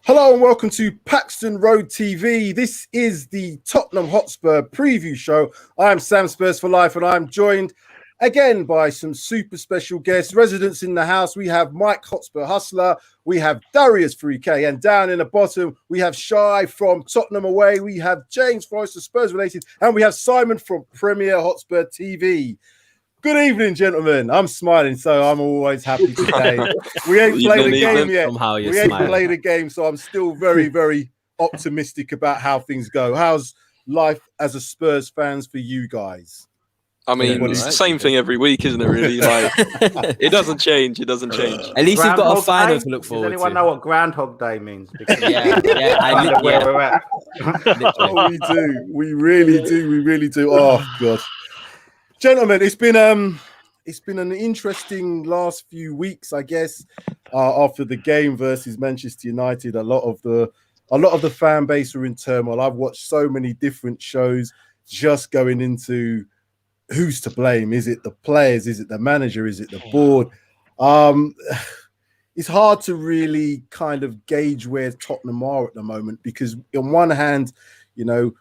Hello and welcome to PAXTON Road TV. This is the Tottenham Hotspur preview show. I am Sam Spurs for life and I'm joined again by some super special guests, residents in the house. We have Mike Hotspur Hustler, we have Darius 3K, and down in the bottom we have Shy from Tottenham Away, we have James Forrester, Spurs related, and we have Simon from Premier Hotspur TV. Good evening, gentlemen. I'm smiling, so I'm always happy today. We ain't played a game yet. We ain't played a game, so I'm still very, very optimistic about how things go. How's life as a Spurs fans for you guys? I mean, it's the same thing every week, isn't it, really? Like, it doesn't change. It doesn't change. At least you've got a final to look forward to. Does anyone know what Groundhog Day means? I know where we're at. Oh, we do. We really do. We really do. Oh, God. Gentlemen, it's been an interesting last few weeks, I guess. After the game versus Manchester United, a lot of the fan base are in turmoil. I've watched so many different shows just going into who's to blame. Is it the players? Is it the manager? Is it the board? It's hard to really kind of gauge where Tottenham are at the moment because on one hand, you know,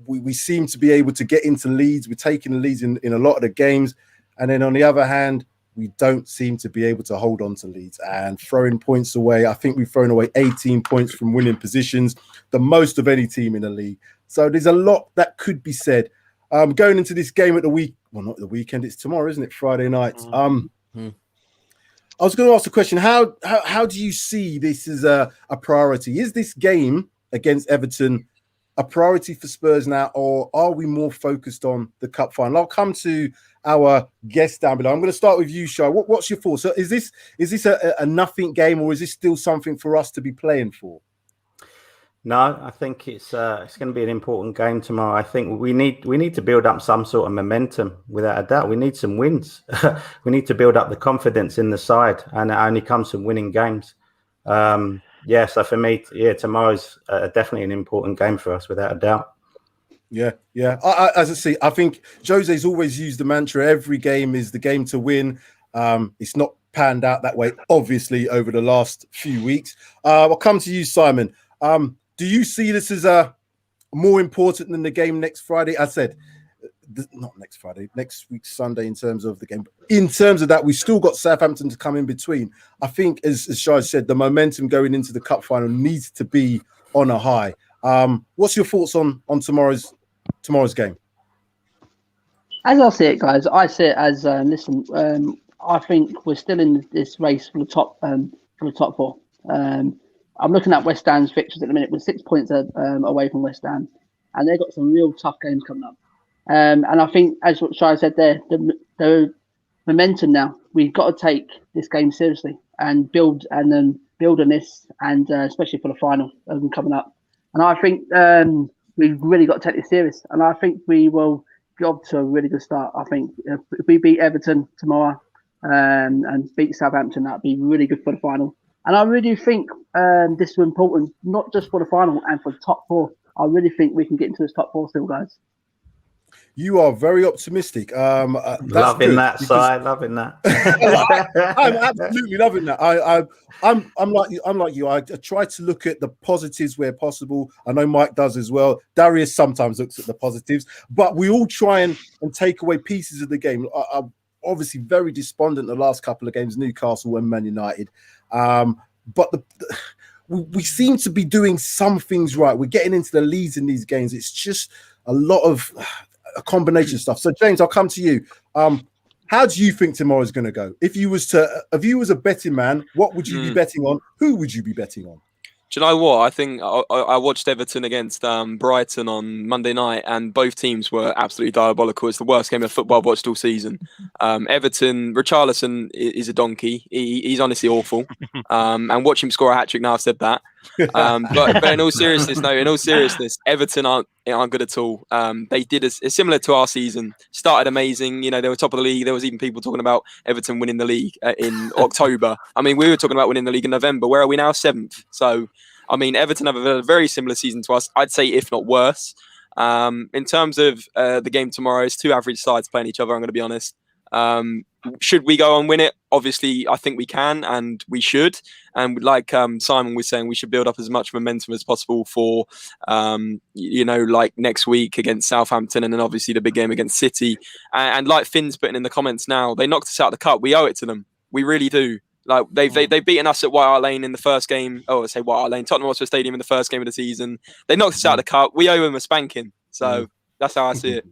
we seem to be able to get into leads. We're taking the leads in a lot of the games. And then on the other hand, we don't seem to be able to hold on to leads and throwing points away. I think we've thrown away 18 points from winning positions, the most of any team in the league. So there's a lot that could be said. Going into this game at the week, well, not the weekend, it's tomorrow, isn't it? Friday night. I was going to ask the question, how do you see this as a priority? Is this game against Everton a priority for Spurs now, or are we more focused on the cup final? I'll come to our guests down below. I'm going to start with you, Shai. What's your thoughts? So is this a nothing game, or is this still something for us to be playing for? No, I think it's going to be an important game tomorrow. I think we need to build up some sort of momentum, without a doubt. We need some wins. We need to build up the confidence in the side, and it only comes from winning games. So for me, tomorrow's definitely an important game for us, without a doubt. Yeah. As I see, I think Jose's always used the mantra, every game is the game to win. It's not panned out that way, obviously, over the last few weeks. I'll come to you, Simon. Do you see this as more important than the game next Friday? I said, not next Friday, next week, Sunday, in terms of the game. In terms of that, we've still got Southampton to come in between. I think, as Shai said, the momentum going into the cup final needs to be on a high. What's your thoughts on tomorrow's game? As I see it, guys, I see it as I think we're still in this race for the top four. I'm looking at West Ham's fixtures at the minute. We're 6 points away from West Ham, and they've got some real tough games coming up. And I think, as what Shai said there, the momentum now, we've got to take this game seriously and build on this, and especially for the final coming up. And I think we've really got to take this serious. And I think we will get off to a really good start. I think if we beat Everton tomorrow and beat Southampton, that'd be really good for the final. And I really think this is important, not just for the final and for the top four. I really think we can get into this top four still, guys. You are very optimistic. Loving that, side. Loving that. I'm absolutely loving that. I'm like you. I try to look at the positives where possible. I know Mike does as well. Darius sometimes looks at the positives, but we all try and take away pieces of the game. I'm obviously very despondent the last couple of games, Newcastle and Man United. But we seem to be doing some things right. We're getting into the leads in these games. It's just a lot of a combination of stuff. So James, I'll come to you. How do you think tomorrow's going to go? If you was a betting man, what would you be betting on? Who would you be betting on? Do you know what? I think I watched Everton against Brighton on Monday night, and both teams were absolutely diabolical. It's the worst game of football I've watched all season. Everton, Richarlison is a donkey. He's honestly awful. And watch him score a hat-trick now, I've said that. But in all seriousness, Everton aren't good at all. They did it's similar to our season. Started amazing. You know, they were top of the league. There was even people talking about Everton winning the league in October. I mean, we were talking about winning the league in November. Where are we now? 7th. So, I mean, Everton have a very similar season to us. I'd say, if not worse. In terms of the game tomorrow, it's two average sides playing each other, I'm going to be honest. Should we go and win it? obviously, I think we can and we should. And like Simon was saying, we should build up as much momentum as possible for, like next week against Southampton, and then obviously the big game against City. And like Finn's putting in the comments now, they knocked us out of the cup. We owe it to them. We really do. Like they've beaten us at White Hart Lane in the first game. Oh, I say White Hart Lane, Tottenham Hotspur Stadium in the first game of the season. They knocked us out of the cup. We owe them a spanking. So that's how I see it.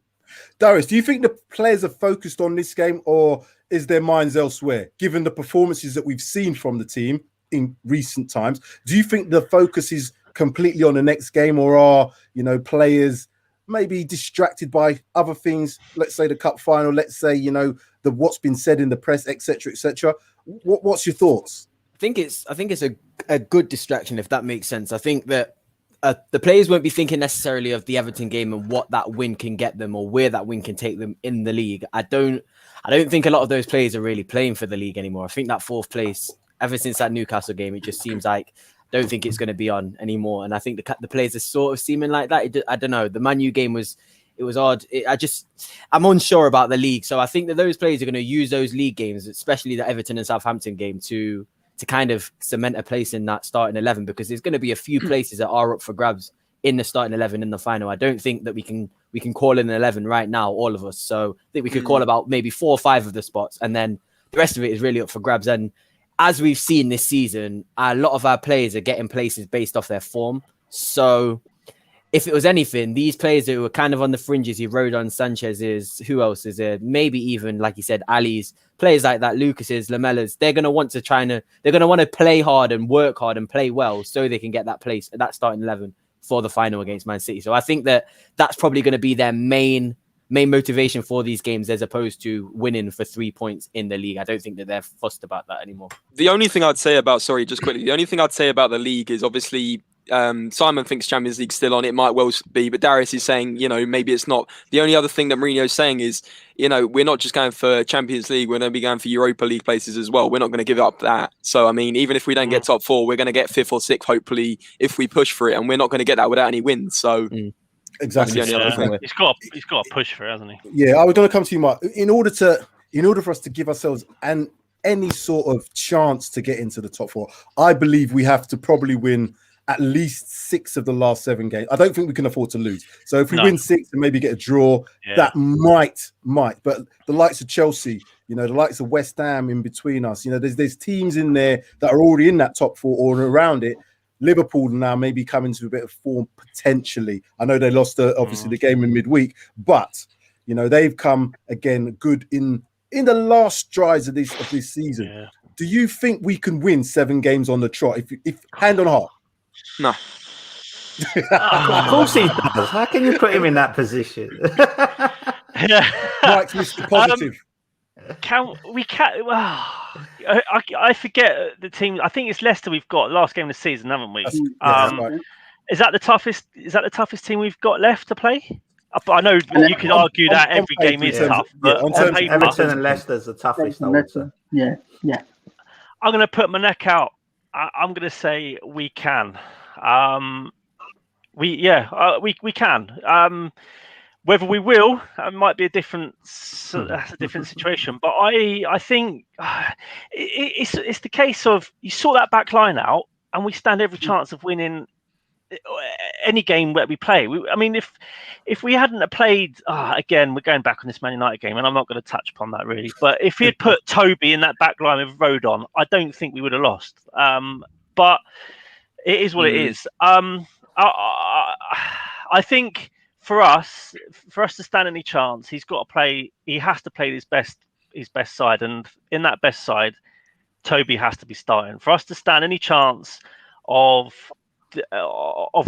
Darius, do you think the players are focused on this game, or is their minds elsewhere? Given the performances that we've seen from the team in recent times, do you think the focus is completely on the next game, or are players maybe distracted by other things? Let's say the cup final. Let's say what's been said in the press, etc., etc. What's your thoughts? I think it's a good distraction, if that makes sense. I think that the players won't be thinking necessarily of the Everton game and what that win can get them or where that win can take them in the league. I don't think a lot of those players are really playing for the league anymore. I think that fourth place, ever since that Newcastle game, it just seems like I don't think it's going to be on anymore. And I think the players are sort of seeming like that. I don't know. The Man U game was odd. I'm unsure about the league. So I think that those players are going to use those league games, especially the Everton and Southampton game, to kind of cement a place in that starting 11, because there's going to be a few places that are up for grabs in the starting 11 in the final. I don't think that we can call in an 11 right now, all of us. So I think we could call about maybe 4 or 5 of the spots, and then the rest of it is really up for grabs. And as we've seen this season, a lot of our players are getting places based off their form. So if it was anything, these players who were kind of on the fringes, you Rodon, Sanchez's, who else is there? Maybe even, like you said, Ali's, players like that, Lucas's, Lamella's, they're going to want to play hard and work hard and play well so they can get that place, that starting 11 for the final against Man City. So I think that that's probably going to be their main motivation for these games, as opposed to winning for 3 points in the league. I don't think that they're fussed about that anymore. The only thing I'd say about the league is obviously Simon thinks Champions League's still on. It might well be, but Darius is saying, maybe it's not. The only other thing that Mourinho's saying is, we're not just going for Champions League, we're going to be going for Europa League places as well. We're not going to give up that. So, I mean, even if we don't get top 4, we're going to get 5th or 6th, hopefully, if we push for it, and we're not going to get that without any wins. So, exactly. That's the only other thing. He's got to push for it, hasn't he? Yeah, I was going to come to you, Mark. In order for us to give ourselves any sort of chance to get into the top 4, I believe we have to probably win at least 6 of the last 7 games. I don't think we can afford to lose. So if we win 6 and maybe get a draw, that might. But the likes of Chelsea, the likes of West Ham in between us, there's teams in there that are already in that top 4 or around it. Liverpool now maybe coming to a bit of form potentially. I know they lost obviously the game in midweek, but they've come again good in the last strides of this season. Yeah. Do you think we can win 7 games on the trot? If hand on heart? No. Of course he does. How can you put him in that position? Mike's Mr. Positive. I forget the team. I think it's Leicester we've got last game of the season, haven't we? Right. Is that the toughest team we've got left to play? I know you could argue that every game is tough. But Everton and Leicester's the toughest. Yeah. I'm going to put my neck out. I'm going to say we can. We can. Whether we will, it might be a different situation. But I think it's the case of you sort that back line out, and we stand every chance of winning any game that we play. If we hadn't played, again, we're going back on this Man United game, and I'm not going to touch upon that really. But if he had put Toby in that back line with Rodon, I don't think we would have lost. But it is what it is. I think for us to stand any chance, he has to play his best side, and in that best side, Toby has to be starting. For us to stand any chance of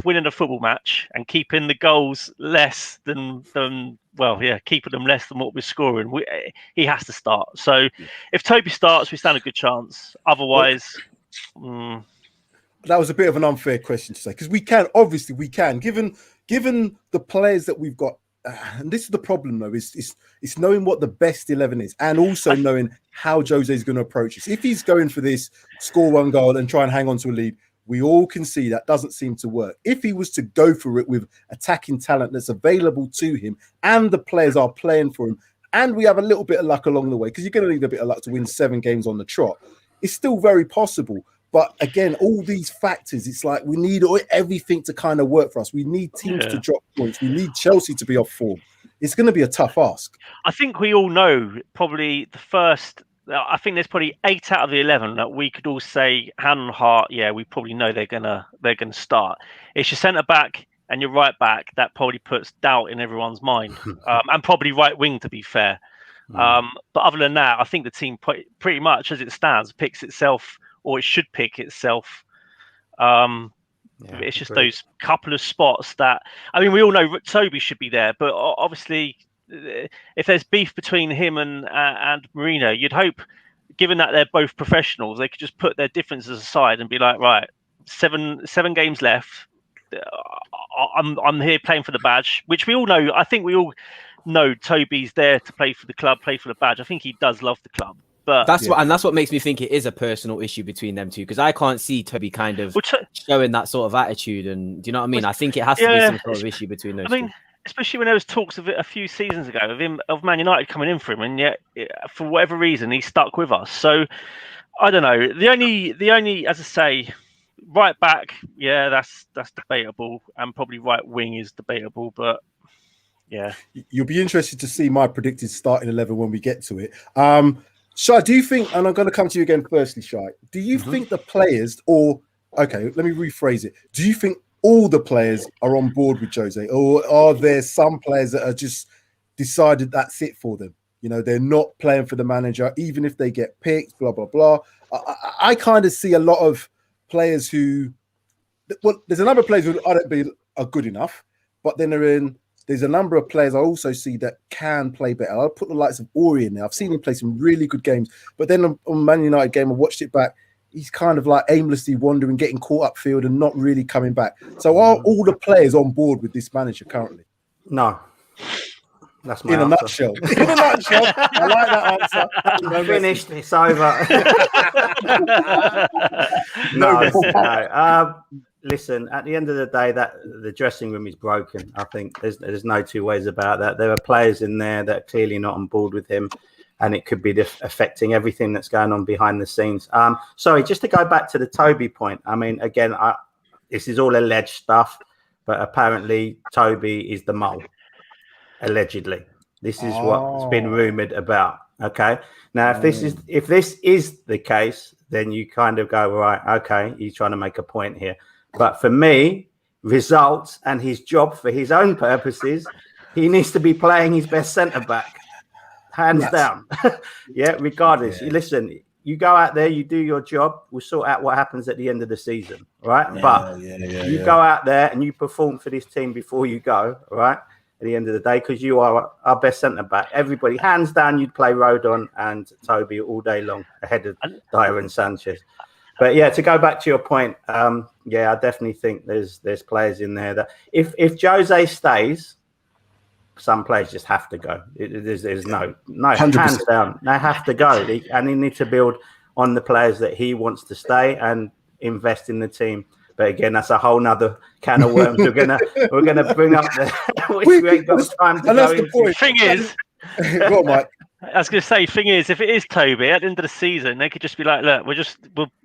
winning a football match and keeping the goals less than keeping them less than what we're scoring, he has to start. So if Toby starts, we stand a good chance. Otherwise, that was a bit of an unfair question to say, because we can, given the players that we've got. And this is the problem, though, is knowing what the best 11 is, and also knowing how Jose is going to approach this. If he's going for this, score 1 goal and try and hang on to a lead, we all can see that doesn't seem to work. If he was to go for it with attacking talent that's available to him, and the players are playing for him, and we have a little bit of luck along the way, because you're going to need a bit of luck to win 7 games on the trot. It's still very possible. But again, all these factors, it's like we need everything to kind of work for us. We need teams to drop points. We need Chelsea to be off form. It's going to be a tough ask. I think we all know probably the first. I think there's probably 8 out of the 11 that we could all say hand on heart. Yeah, we probably know they're gonna start. It's your centre back and your right back that probably puts doubt in everyone's mind, and probably right wing, to be fair. But other than that, I think the team pretty much as it stands picks itself, or it should pick itself. It's just those couple of spots that, I mean, we all know Toby should be there, but obviously if there's beef between him and Mourinho, you'd hope, given that they're both professionals, they could just put their differences aside and be like, right, seven games left. I'm here playing for the badge, which we all know. I think we all know Toby's there to play for the club, play for the badge. I think he does love the club. But that's what makes me think it is a personal issue between them two, because I can't see Toby kind of showing that sort of attitude. And do you know what I mean? I think it has to be some sort of issue between those two. Especially when there was talks of it a few seasons ago of Man United coming in for him, and yet for whatever reason he stuck with us. So I don't know. The only, as I say, right back, yeah, that's debatable, and probably right wing is debatable, but yeah, you'll be interested to see my predicted starting 11 when we get to it. Shai, do you think, and I'm going to come to you again firstly, Shai, do you think the players, let me rephrase it. Do you think all the players are on board with Jose, or are there some players that are just decided that's it for them? You know, they're not playing for the manager, even if they get picked, blah, blah, blah. I kind of see a lot of players who, well, there's a number of players who I don't believe are good enough, but then there's a number of players I also see that can play better. I'll put the likes of Ori in there. I've seen him play some really good games, but then on Man United game, I watched it back. He's kind of like aimlessly wandering, getting caught upfield and not really coming back. So are all the players on board with this manager currently? No. That's my answer. Nutshell. In a nutshell. I like that answer. No, finished. It's over. No. Listen, at the end of the day, that the dressing room is broken. I think there's no two ways about that. There are players in there that are clearly not on board with him, and it could be affecting everything that's going on behind the scenes. Sorry, just to go back to the Toby point. I mean, again, this is all alleged stuff, but apparently Toby is the mole. Allegedly, this is what's been rumored about. Okay, now if this is the case, then you kind of go, right, okay, he's trying to make a point here. But for me, results and his job for his own purposes, he needs to be playing his best centre back, hands down. Yeah, regardless. You listen, you go out there, you do your job. We'll sort out what happens at the end of the season, right? You go out there and you perform for this team before you go, right? At the end of the day, because you are our best centre back. Everybody, hands down, you'd play Rodon and Toby all day long ahead of Dyer and Sanchez. But yeah, to go back to your point, I definitely think there's players in there that if Jose stays, some players just have to go. There's no 100%. Hands down, they have to go, and he needs to build on the players that he wants to stay and invest in the team. But again, that's a whole nother can of worms we're gonna bring up there, which we ain't got time to go into. The thing is, go on, Mike. I was going to say, thing is, if it is Toby at the end of the season, they could just be like, "Look,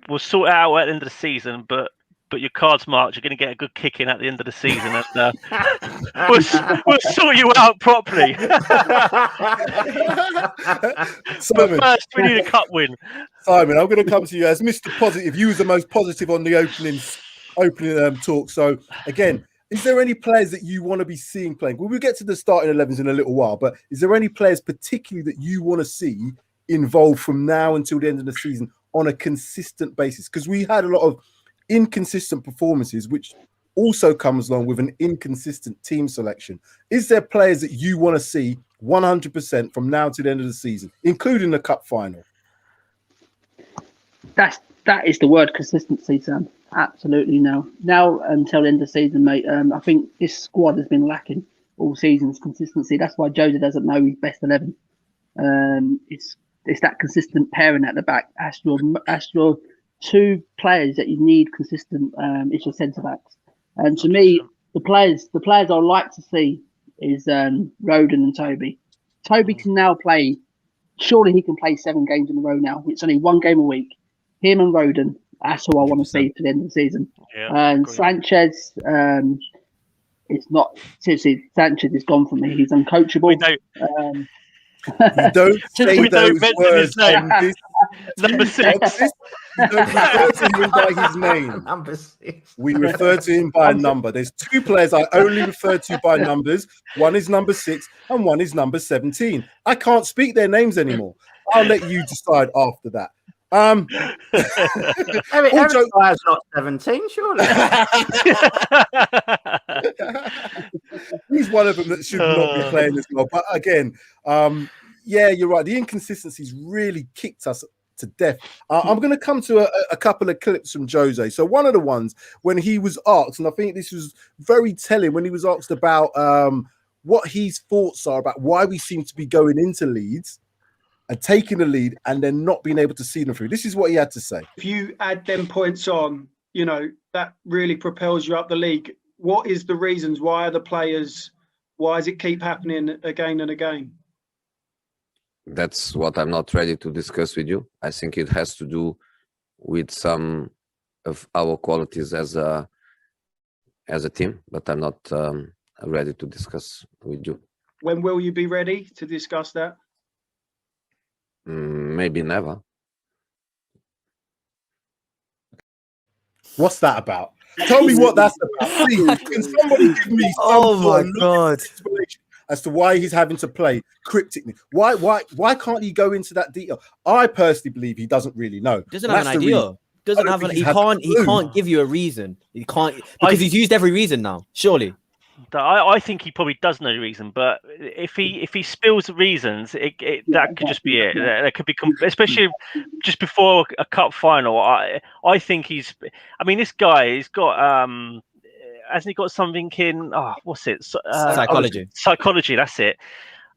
we'll sort it out at the end of the season, but your cards marked. You're going to get a good kick in at the end of the season, and we'll sort you out properly." But first, we need a cup win. Simon, I'm going to come to you as Mr. Positive. You was the most positive on the opening talk. So again, is there any players that you want to be seeing playing? Well, we'll get to the starting 11s in a little while, but is there any players particularly that you want to see involved from now until the end of the season on a consistent basis? Because we had a lot of inconsistent performances, which also comes along with an inconsistent team selection. Is there players that you want to see 100% from now to the end of the season, including the cup final? That is the word, consistency, Sam. Absolutely now until the end of the season, mate. I think this squad has been lacking all seasons consistency. That's why Jose doesn't know his best 11. It's that consistent pairing at the back. That's your two players that you need consistent. It's your centre backs. And to me, the players I'd like to see is Rodon and Toby. Toby can now play. Surely he can play 7 games in a row now. It's only 1 game a week. Him and Roden. That's who I want to see for the end of the season. Yeah, and agree. Sanchez, it's not seriously. Sanchez is gone from me. He's uncoachable. We don't. You don't say We don't those mention words his name. on this. Number 6. You don't refer to him by his name. Number 6. We refer to him by a number. There's 2 players I only refer to by numbers. One is number 6 and one is number 17. I can't speak their names anymore. I'll let you decide after that. Every player's not 17, surely. He's one of them that should not be playing as well. But again, yeah, you're right. The inconsistencies really kicked us to death. I'm going to come to a couple of clips from Jose. So one of the ones when he was asked, and I think this was very telling, when he was asked about what his thoughts are about why we seem to be going into leads and taking the lead and then not being able to see them through. This is what he had to say. If you add them points on, you know, that really propels you up the league. What is the reasons? Why are the players, why does it keep happening again and again? That's what I'm not ready to discuss with you. I think it has to do with some of our qualities as a team, but I'm not ready to discuss with you. When will you be ready to discuss that? Maybe never. What's that about? Tell me what that's about. Please, can somebody give me some sort of explanation as to why he's having to play cryptically? Why can't he go into that detail? I personally believe he doesn't really know. Doesn't have an idea. Doesn't have an. He can't give you a reason. He can't, because he's used every reason now. Surely. I think he probably does know the reason, but if he spills the reasons, that could just be it. There could be, especially just before a cup final. I think he's. I mean, this guy, he's got hasn't he got something in? Oh, what's it? Psychology. Psychology. That's it.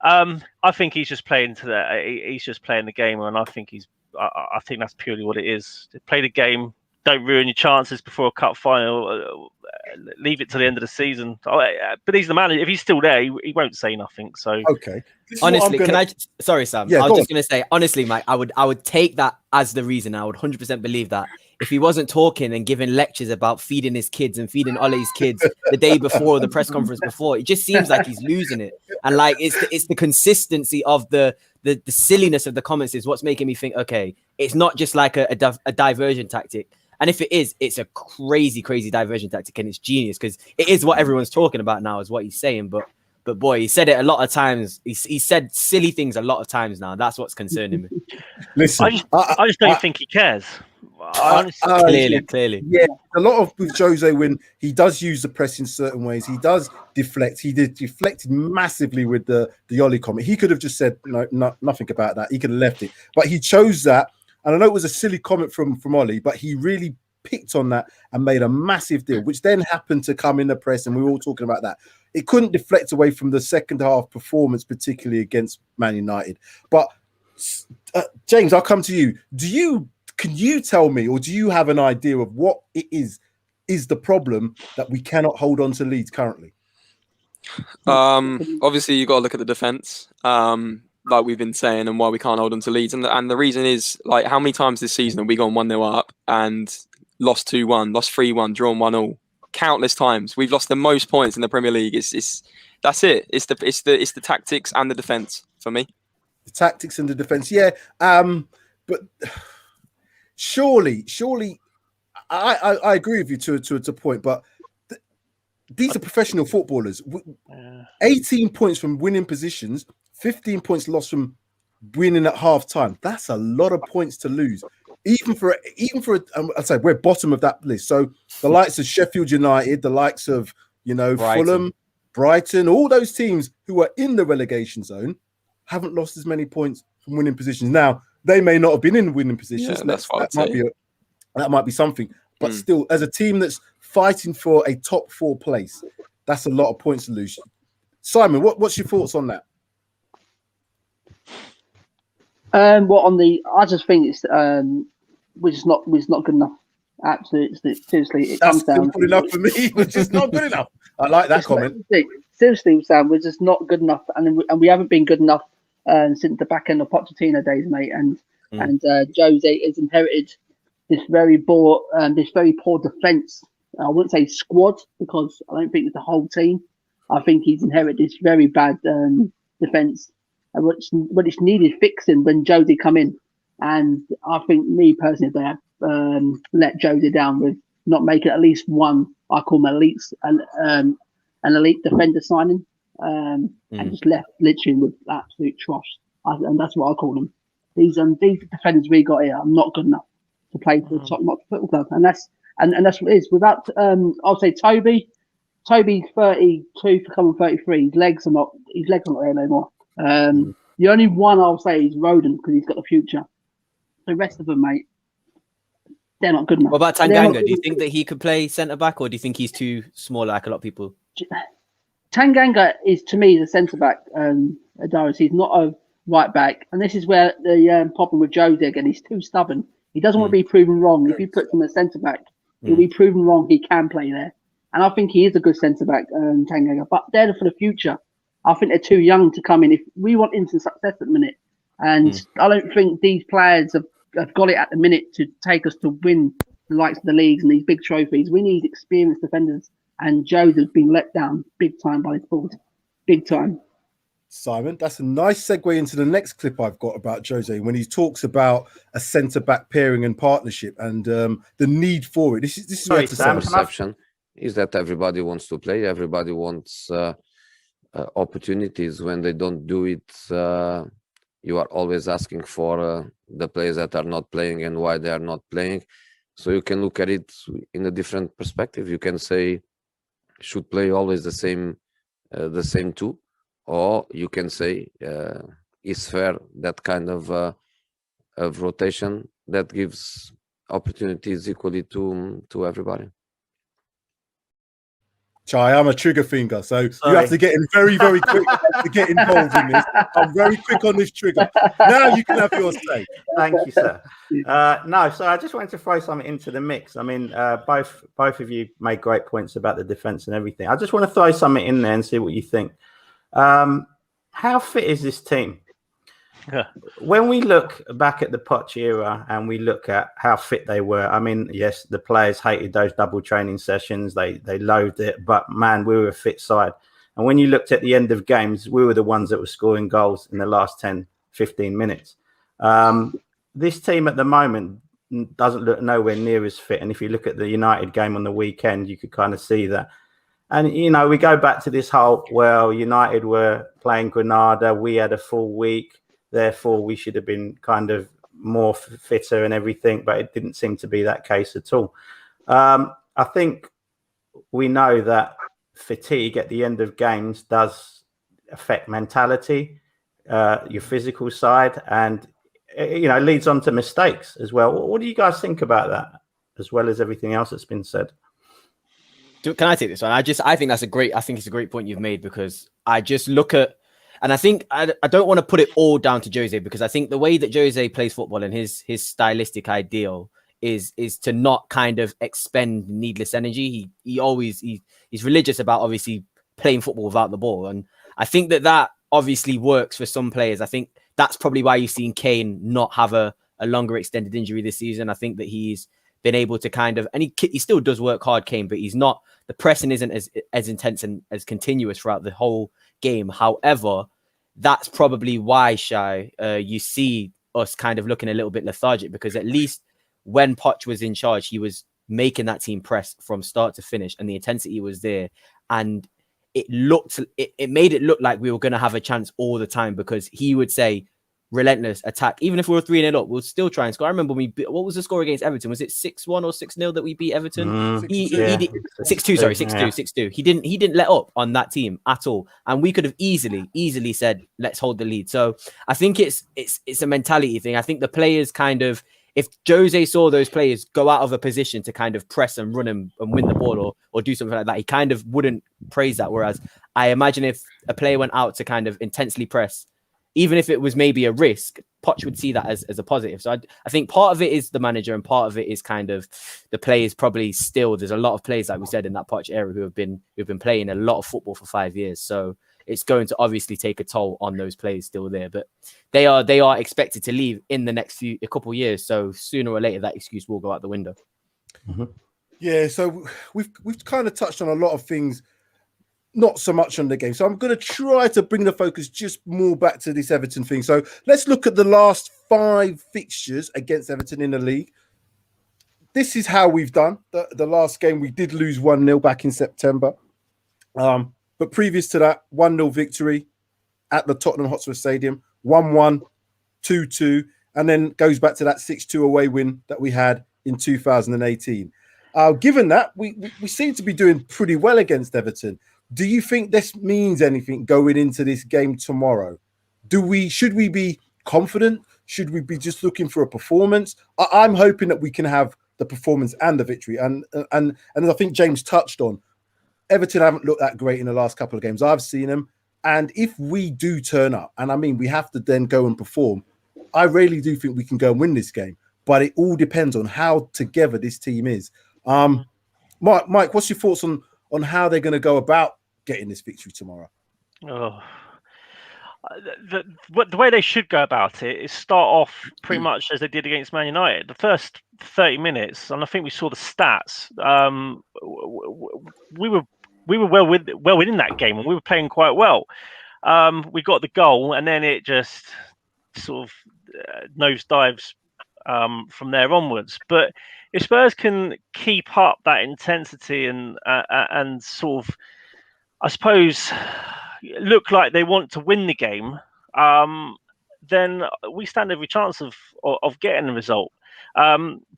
I think he's just playing to that. He's just playing the game, and I think I think that's purely what it is. Play the game. Don't ruin your chances before a cup final. Leave it to the end of the season. But he's the manager. If he's still there, he won't say nothing. So okay. Honestly, can I? Sorry, Sam. Yeah, I was just going to say, honestly, Mike, I would take that as the reason. I would 100% believe that if he wasn't talking and giving lectures about feeding his kids and feeding Ole's kids the day before the press conference before, it just seems like he's losing it. And like it's the consistency of the silliness of the comments is what's making me think, okay, it's not just like a diversion tactic. And if it is, it's a crazy, crazy diversion tactic, and it's genius because it is what everyone's talking about now, is what he's saying. But boy, he said it a lot of times. He said silly things a lot of times now. That's what's concerning me. Listen, I just don't think he cares. Clearly. Yeah, a lot of with Jose, when he does use the press in certain ways, he does deflect. He deflected massively with the Ole comment. He could have just said no, nothing about that. He could have left it, but he chose that. And I know it was a silly comment from Ole, but he really picked on that and made a massive deal, which then happened to come in the press, and we were all talking about that. It couldn't deflect away from the second half performance, particularly against Man United. But James, I'll come to you. Can you tell me, or do you have an idea of what it is the problem that we cannot hold on to leads currently? Obviously, you got to look at the defense. Like we've been saying, and why we can't hold on to leads. And the reason is, like, how many times this season have we gone 1-0 up and lost 2-1, lost 3-1, drawn 1-1? Countless times. We've lost the most points in the Premier League. That's it. It's the tactics and the defense for me. The tactics and the defense, yeah. But surely, I agree with you to a point. But these are professional footballers. 18 points from winning positions. 15 points lost from winning at half time. That's a lot of points to lose. Even for I'd say we're bottom of that list. So the likes of Sheffield United, the likes of Brighton. Fulham, Brighton, all those teams who are in the relegation zone haven't lost as many points from winning positions. Now they may not have been in winning positions. Yeah, that might be something. But still, as a team that's fighting for a top 4 place, that's a lot of points to lose. Simon, what's your thoughts on that? I just think it's we're just not good enough. Absolutely, seriously, it comes down. That's good enough for me, which is not good enough. I like that comment. Seriously, Sam, we're just not good enough, and we haven't been good enough since the back end of Pochettino days, mate. And Jose has inherited this very poor defence. I wouldn't say squad because I don't think it's the whole team. I think he's inherited this very bad defence, which needed fixing when Jose come in. And I think me personally, they have let Jose down with not making at least one. I call them an elite defender signing, and just left literally with absolute trash. And that's what I call them. These defenders we got here are not good enough to play for the top notch football club, and that's what it is. Without, I'll say Toby's 32 for coming 33. His legs are not there anymore. The only one I'll say is Roden because he's got the future. The rest of them, mate, they're not good enough. What about Tanganga? Do you think that he could play centre back, or do you think he's too small, like a lot of people? Tanganga is to me the centre back. Darius, he's not a right back, and this is where the problem with Jose again. He's too stubborn. He doesn't want to be proven wrong. If you put him as centre back, he'll be proven wrong. He can play there, and I think he is a good centre back, Tanganga. But they're for the future. I think they're too young to come in. If we want instant success at the minute, and I don't think these players have got it at the minute to take us to win the likes of the leagues and these big trophies. We need experienced defenders, and Jose's been let down big time by his board. Big time. Simon, that's a nice segue into the next clip I've got about Jose when he talks about a centre-back pairing and partnership and the need for it. This is the perception is that everybody wants to play, everybody wants opportunities. When they don't do it, you are always asking for the players that are not playing and why they are not playing. So you can look at it in a different perspective. You can say should play always the same two. Or you can say is fair that kind of rotation that gives opportunities equally to everybody. Chai, I'm a trigger finger, so you have to get in very, very quick to get involved in this. I'm very quick on this trigger. Now you can have your say. Thank you, sir. No, so I just wanted to throw something into the mix. I mean, both of you made great points about the defense and everything. I just want to throw something in there and see what you think. How fit is this team? Yeah. When we look back at the Poch era and we look at how fit they were, I mean, yes, the players hated those double training sessions. They loathed it, but man, we were a fit side. And when you looked at the end of games, we were the ones that were scoring goals in the last 10, 15 minutes. This team at the moment doesn't look nowhere near as fit. And if you look at the United game on the weekend, you could kind of see that. And, you know, we go back to this whole, well, United were playing Granada. We had a full week. Therefore, we should have been kind of more fitter and everything. But it didn't seem to be that case at all. I think we know that fatigue at the end of games does affect mentality, your physical side, and, you know, leads on to mistakes as well. What do you guys think about that, as well as everything else that's been said? Can I take this one? I think it's a great point you've made, because I just look at, and I think I don't want to put it all down to Jose, because I think the way that Jose plays football and his stylistic ideal is to not kind of expend needless energy. He's religious about obviously playing football without the ball, and I think that obviously works for some players. I think that's probably why you've seen Kane not have a longer extended injury this season. I think that he's been able to kind of, and he still does work hard, Kane, but he's not, the pressing isn't as intense and as continuous throughout the whole game. However, that's probably why, Shai, you see us kind of looking a little bit lethargic, because at least when Poch was in charge, he was making that team press from start to finish, and the intensity was there, and it made it look like we were going to have a chance all the time, because he would say relentless attack. Even if we were 3-0 up, we'll still try and score. I remember what was the score against Everton? Was it 6-1 or 6-0 that we beat Everton? 6-2, sorry, 6-2. He didn't let up on that team at all. And we could have easily said, let's hold the lead. So I think it's a mentality thing. I think the players kind of, if Jose saw those players go out of a position to kind of press and run and win the ball or do something like that, he kind of wouldn't praise that. Whereas I imagine if a player went out to kind of intensely press, even if it was maybe a risk, Poch would see that as a positive. So I think part of it is the manager, and part of it is kind of the players. Probably still, there's a lot of players, like we said, in that Poch era who have been playing a lot of football for 5 years. So it's going to obviously take a toll on those players still there. But they are expected to leave in the next a couple of years. So sooner or later, that excuse will go out the window. Mm-hmm. Yeah, so we've kind of touched on a lot of things, not so much on the game. So I'm going to try to bring the focus just more back to this Everton thing. So let's look at the last 5 fixtures against Everton in the league. This is how we've done. The last game, we did lose 1-0 back in September. But previous to that, 1-0 victory at the Tottenham Hotspur Stadium, 1-1, 2-2, and then goes back to that 6-2 away win that we had in 2018. Given that, we seem to be doing pretty well against Everton. Do you think this means anything going into this game tomorrow? Should we be confident? Should we be just looking for a performance? I'm hoping that we can have the performance and the victory. And as I think James touched on, Everton haven't looked that great in the last couple of games. I've seen them. And if we do turn up, and I mean, we have to then go and perform, I really do think we can go and win this game. But it all depends on how together this team is. Mike, what's your thoughts on how they're going to go about getting this victory tomorrow? The way they should go about it is start off pretty much as they did against Man United. The first 30 minutes, and I think we saw the stats. We were well within that game, and we were playing quite well. We got the goal, and then it just sort of nosedives from there onwards. But if Spurs can keep up that intensity and sort of, I suppose, look like they want to win the game, then we stand every chance of getting the result.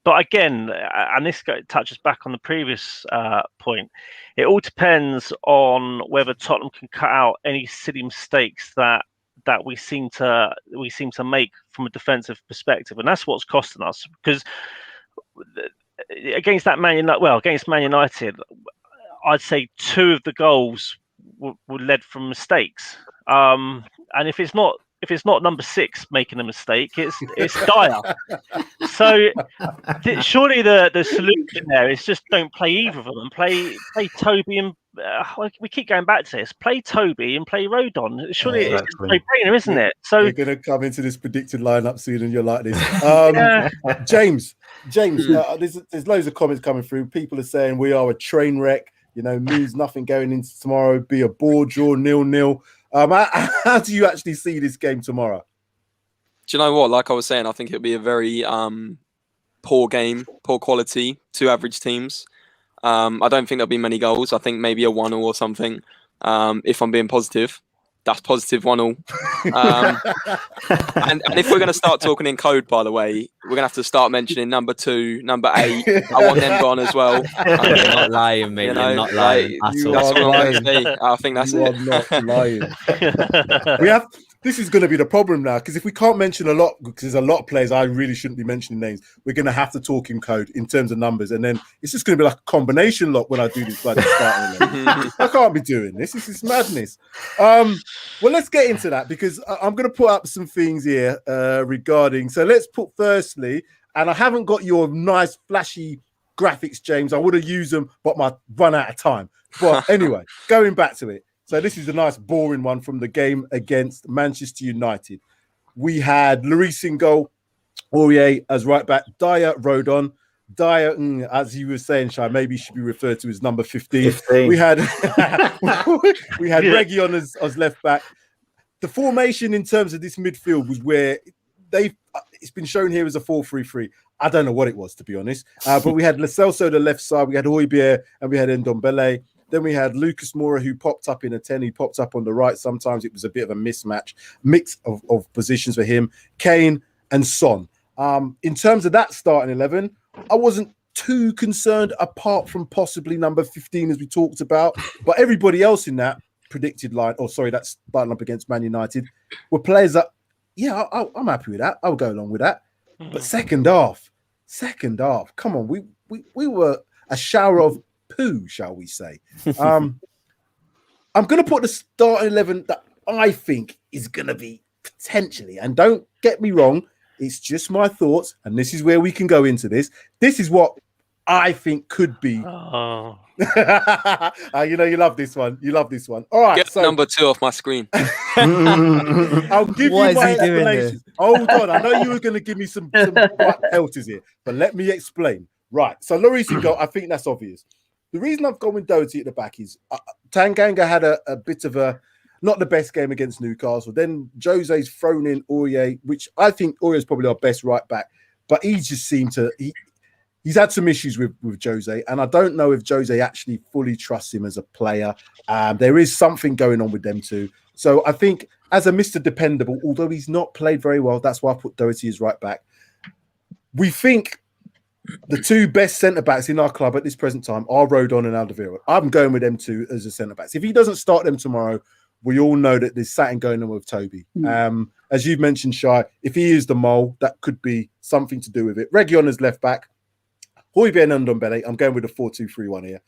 But again, and this touches back on the previous point, it all depends on whether Tottenham can cut out any silly mistakes that we seem to make from a defensive perspective, and that's what's costing us. Because against Man United, I'd say 2 of the goals were led from mistakes. And if it's not number 6 making a mistake, it's Dyer. So surely the solution there is just don't play either of them and play Toby and we keep going back to this. Play Toby and play Rodon. Surely it's just no-brainer, isn't it? So you're going to come into this predicted lineup soon, and you're like this. James, there's loads of comments coming through. People are saying we are a train wreck. Means nothing going into tomorrow. Be a ball draw, 0-0. How do you actually see this game tomorrow? Do you know what? Like I was saying, I think it'll be a very poor game, poor quality, 2 average teams. I don't think there'll be many goals. I think maybe a 1-0 or something. If I'm being positive, that's positive 1-0. And if we're going to start talking in code, by the way, we're going to have to start mentioning number 2, number 8. I want them gone as well. You're not lying, mate. You're not lying at all. That's what I'm going to say. I think that's it. You are not lying. This is going to be the problem now, because if we can't mention a lot, because there's a lot of players I really shouldn't be mentioning names, we're going to have to talk in code in terms of numbers, and then it's just going to be like a combination lot when I do this by the start. I can't be doing this. This is madness. Well, let's get into that, because I'm going to put up some things here regarding. So let's put firstly, and I haven't got your nice flashy graphics, James. I would have used them, but I've run out of time. But anyway, going back to it. So this is a nice boring one from the game against Manchester United. We had Lloris in goal, Aurier as right back, Dyer, Rodon. Dyer, as you were saying, Shai, maybe should be referred to as number 15. We had Reggie on as left back. The formation in terms of this midfield was where it's been shown here as a 4-3-3. I don't know what it was, to be honest. But we had Lo Celso the left side, we had Højbjerg, and we had Ndombele. Then we had Lucas Moura, who popped up in a 10. He popped up on the right. Sometimes it was a bit of a mix of positions for him. Kane and Son. In terms of that starting 11, I wasn't too concerned, apart from possibly number 15, as we talked about. But everybody else in that predicted line, that starting up against Man United, were players that, I'm happy with that. I'll go along with that. But second half, come on, we were a shower of poo, shall we say. I'm going to put the starting 11 that I think is going to be potentially, and don't get me wrong, it's just my thoughts, and this is where we can go into this. This is what I think could be. Oh. You know, you love this one. You love this one. All right. Get So number 2 off my screen. I'll give What you is my he doing explanations. Hold on. I know you were going to give me some pelters here, but let me explain. Right. So Lloris in goal, I think that's obvious. The reason I've gone with Doherty at the back is Tanganga had a bit of a not the best game against Newcastle. Then Jose's thrown in Aurier, which I think Aurier is probably our best right back, but he just seemed to he's had some issues with Jose, and I don't know if Jose actually fully trusts him as a player. There is something going on with them too. So I think as a Mr. Dependable, although he's not played very well, that's why I put Doherty as right back. We think the two best centre-backs in our club at this present time are Rodon and Alderweireld. I'm going with them two as the centre-backs. If he doesn't start them tomorrow, we all know that there's something going on with Toby. As you've mentioned, Shai, if he is the mole, that could be something to do with it. Reguilon as left-back. Højbjerg and Ndombele. I'm going with a 4-2-3-1 here.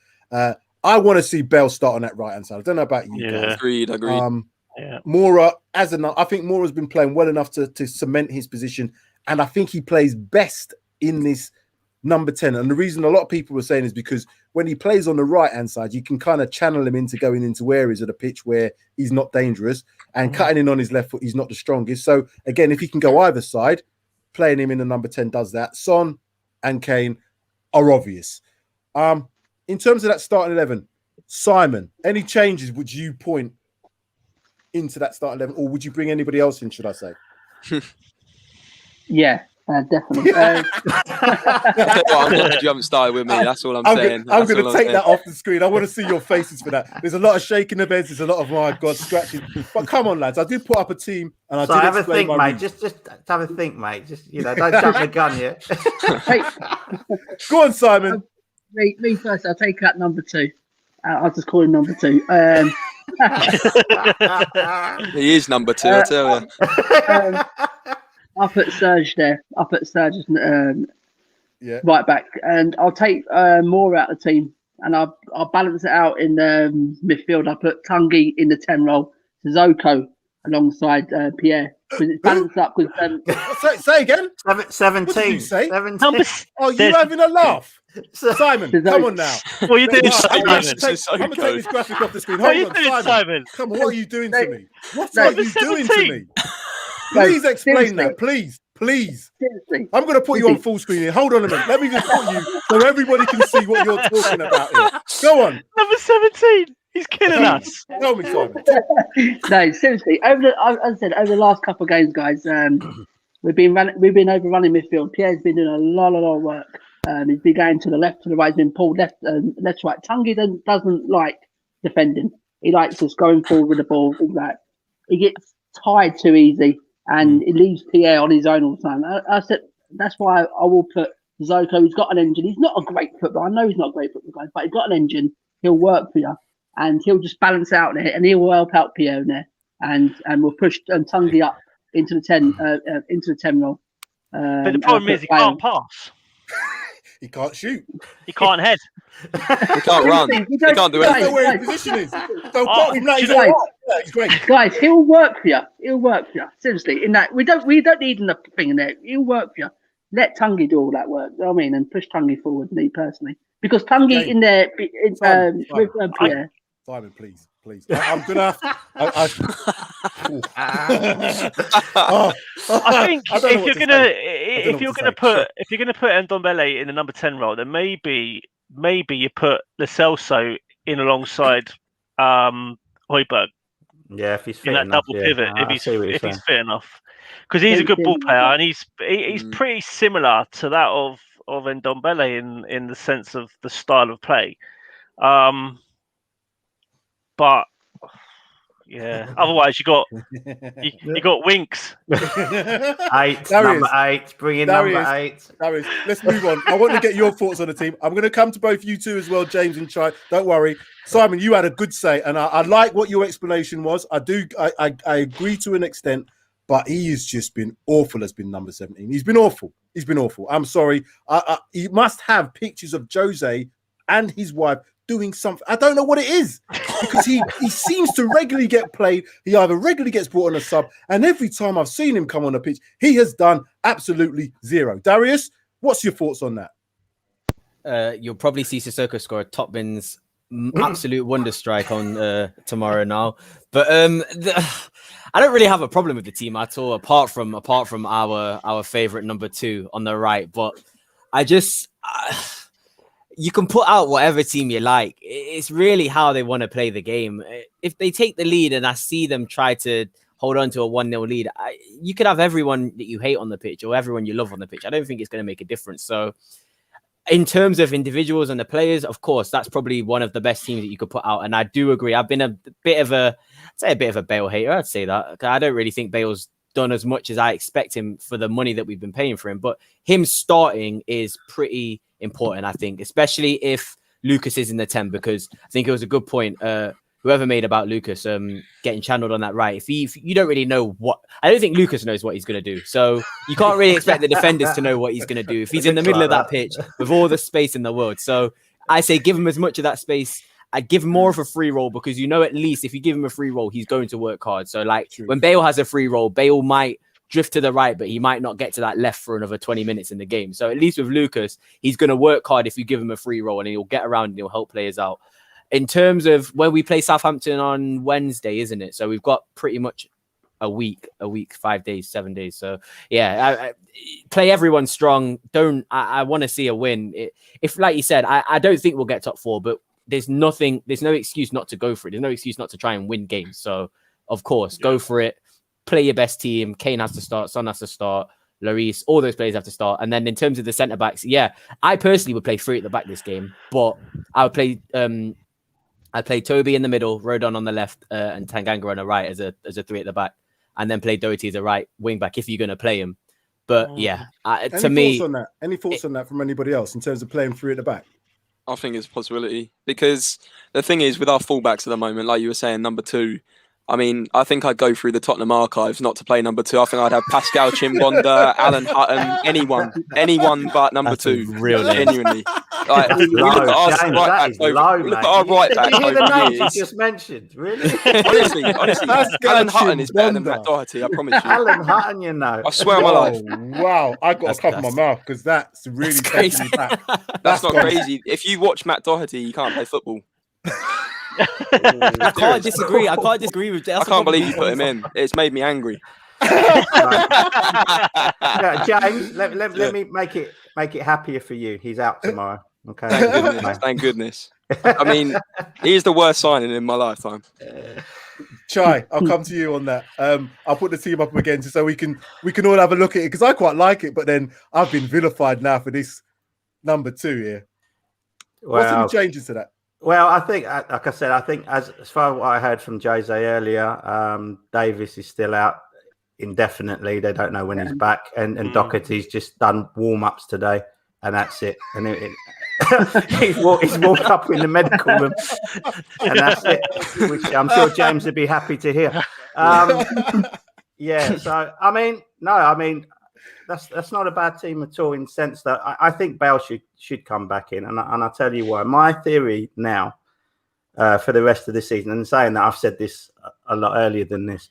I want to see Bell start on that right-hand side. I don't know about you guys. Agreed. Mora, I think Mora's been playing well enough to cement his position, and I think he plays best in this number 10. And the reason a lot of people were saying is because when he plays on the right-hand side, you can kind of channel him into going into areas of the pitch where he's not dangerous, and cutting in on his left foot, he's not the strongest. So, again, if he can go either side, playing him in the number 10 does that. Son and Kane are obvious. In terms of that starting 11, Simon, any changes would you point into that starting 11, or would you bring anybody else in, should I say? Yeah, definitely. I'm glad you haven't started with me. That's all I'm saying. I'm going to take that off the screen. I want to see your faces for that. There's a lot of shaking of heads. There's a lot of, my God, scratching. But come on, lads. I did put up a team, and I did have a think, mate. Reasons. Just have a think, mate. Just, don't jump the gun yet. Go on, Simon. Me first. I'll take out number 2. I'll just call him number 2. He is number 2, I tell you. I'll put Serge there. I'll put Serge as right back, and I'll take Moore out of the team, and I'll balance it out in midfield. I'll put Tungi in the 10 role, Sissoko alongside Pierre, because it's balanced up. Say again. 17. What did you say? 17. Oh, you having a laugh? Simon, come on now. What are you doing, I'm going Simon? to take this graphic off the screen. What are Hold you on, doing, Simon? Come on, what are you doing to me? What No, are you doing to me? Please explain that, please. Seriously. I'm going to put you on full screen here. Hold on a minute. Let me just put you so everybody can see what you're talking about here. Go on. Number 17. He's killing us. Tell me, Simon. No, seriously. As I said, over the last couple of games, guys, we've been overrunning midfield. Pierre's been doing a lot of work. He's been going to the left, to the right. He's been pulled left to right. Tungi doesn't like defending. He likes just going forward with the ball. Things like that. He gets tired too easy, and it leaves Pierre on his own all the time. I said that's why I will put Zoko. He's got an engine. He's not a great footballer. I know he's not a great footballer, but he's got an engine. He'll work for you, and he'll just balance out there, and he will help out Pierre in there, and we'll push Tungi up into the 10 role. But the problem is he can't pass. He can't shoot. He can't head. He can't run. He can't do I don't anything. know where his position is. So he's great. Guys, he'll work for you. Seriously, in that we don't need enough thing in there. He'll work for you. Let Tungi do all that work. You know what I mean, and push Tungi forward. Me personally, because Tungi in there with Pierre. Simon, please. I'm gonna have to. I think if you're gonna put Ndombele in the number 10 role, then maybe you put Lo Celso in alongside Højbjerg. Yeah, if he's fit in that enough, double pivot, if he's fit enough, because he's a good ball player, and he's pretty similar to that of Ndombele in the sense of the style of play. But yeah, otherwise you got Winks. Number 8. Bring in number 8. Darius, let's move on. I want to get your thoughts on the team. I'm going to come to both you two as well, James and Chai. Don't worry, Simon. You had a good say, and I like what your explanation was. I agree to an extent, but he has just been awful. Has been number 17. He's been awful. I'm sorry. He must have pictures of Jose and his wife doing something. I don't know what it is, because he seems to regularly get played. He either regularly gets brought on a sub, and every time I've seen him come on the pitch, he has done absolutely zero. Darius, what's your thoughts on that? you'll probably see Sissoko score a top bins absolute wonder strike on tomorrow now. But I don't really have a problem with the team at all, apart from our favorite number 2 on the right. But I just you can put out whatever team you like. It's really how they want to play the game. If they take the lead and I see them try to hold on to a 1-0 lead, you could have everyone that you hate on the pitch or everyone you love on the pitch. I don't think it's going to make a difference. So in terms of individuals and the players, of course, that's probably one of the best teams that you could put out. And I do agree. I've been a bit of a Bale hater. I'd say that. I don't really think Bale's done as much as I expect him for the money that we've been paying for him. But him starting is pretty important, I think, especially if Lucas is in the 10, because I think it was a good point. Whoever made about Lucas getting channeled on that right. If you don't really know what, I don't think Lucas knows what he's going to do. So you can't really expect the defenders to know what he's going to do if he's in the middle of that pitch with all the space in the world. So I say give him as much of that space. I'd give him more of a free roll, because you know at least if you give him a free roll, he's going to work hard. So like when Bale has a free roll, Bale might drift to the right, but he might not get to that left for another 20 minutes in the game. So at least with Lucas, he's going to work hard if you give him a free roll, and he'll get around and he'll help players out. In terms of when we play Southampton on Wednesday, isn't it? So we've got pretty much a week, 5 days, 7 days. So yeah, I play everyone strong. I want to see a win. If like you said, I don't think we'll get top 4, but there's no excuse not to go for it. There's no excuse not to try and win games. So of course, go for it. Play your best team. Kane has to start. Son has to start. Lloris, all those players have to start. And then in terms of the centre backs, yeah, I personally would play 3 at the back this game, but I would play I'd play Toby in the middle, Rodon on the left, and Tanganga on the right as a 3 at the back, and then play Doherty as a right wing back if you're going to play him. But yeah, to me, any thoughts on that from anybody else in terms of playing 3 at the back? I think it's a possibility, because the thing is with our fullbacks at the moment, like you were saying, number 2. I mean, I think I'd go through the Tottenham archives not to play number 2. I think I'd have Pascal Chimbonda, Alan Hutton, anyone but number 2. Real genuinely. Like, look at our right back. Did you hear the names you just mentioned? Really? honestly, Alan Hutton is better than Matt Doherty. I promise you. Alan Hutton, you know. I swear on my life. Wow, I got to cover my mouth because that's really taking me back. That's not crazy. If you watch Matt Doherty, you can't play football. I can't disagree. I can't disagree with that. I can't believe you put him in. It's made me angry. James, let me make it happier for you. He's out tomorrow. Okay. Thank goodness. I mean, he is the worst signing in my lifetime. Chai, I'll come to you on that. I'll put the team up again so we can all have a look at it, because I quite like it, but then I've been vilified now for this number 2 here. What's any changes to that? Well, I think, like I said, as far as what I heard from Jose earlier, Davis is still out indefinitely. They don't know when he's back, and Doherty's just done warm-ups today, and that's it. And he's walked up in the medical room, and that's it. Which I'm sure James would be happy to hear. Yeah. So I mean, that's not a bad team at all, in the sense that I think Bale should come back in, and I'll tell you why. My theory now for the rest of the season, and saying that I've said this a lot earlier than this,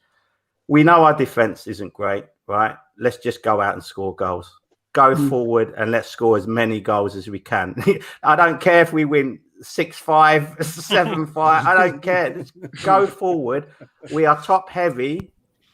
we know our defense isn't great, right? Let's just go out and score goals. Go forward and let's score as many goals as we can. I don't care if we win 6-5, 7-5. I don't care. Let's go forward. We are top heavy